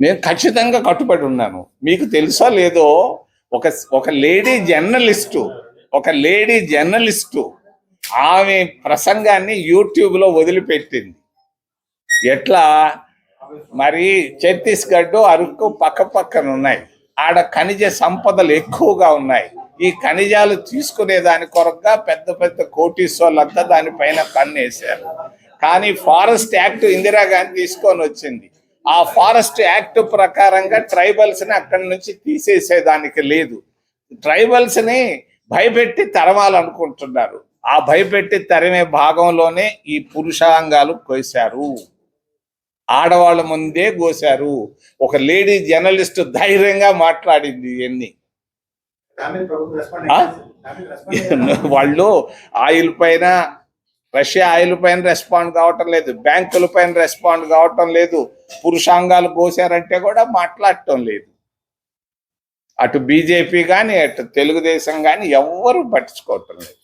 నేను ఖచ్చితంగా కట్టుబడి ఉన్నాను. మీకు తెలుసో లేదో, ఒక ఒక లేడీ జర్నలిస్టు ఆమె ప్రసంగాన్ని యూట్యూబ్లో వదిలిపెట్టింది. ఎట్లా మరి ఛత్తీస్గఢ్, అరకు పక్కన ఉన్నాయి. ఆడ ఖనిజ సంపదలు ఎక్కువగా ఉన్నాయి. ఈ ఖనిజాలు తీసుకునే దాని కొరకుగా పెద్ద పెద్ద కోటీశ్వర్లంతా దానిపైన కన్నేశారు. కానీ ఫారెస్ట్ యాక్ట్ ఇందిరాగాంధీ తీసుకొని వచ్చింది. ఆ ఫారెస్ట్ యాక్ట్ ప్రకారంగా ట్రైబల్స్ని అక్కడి నుంచి తీసేసేదానికి లేదు. ట్రైబల్స్ని భయపెట్టి తరమాలనుకుంటున్నారు. ఆ భయపెట్టి తరిమే భాగంలోనే ఈ పురుషాంగాలు కోసారు, ఆడవాళ్ళ ముందే కోసారు. ఒక లేడీ జర్నలిస్ట్ ధైర్యంగా మాట్లాడింది. ఇవన్నీ వాళ్ళు ఆయిల్ పైన, రష్యా ఆయిల్ పైన రెస్పాండ్ కావటం లేదు, బ్యాంకుల పైన రెస్పాండ్ కావటం లేదు, పురుషాంగాలు కోసారంటే కూడా మాట్లాడటం లేదు. అటు బీజేపీ కానీ అటు తెలుగుదేశం కానీ ఎవ్వరూ పట్టించుకోవటం లేదు.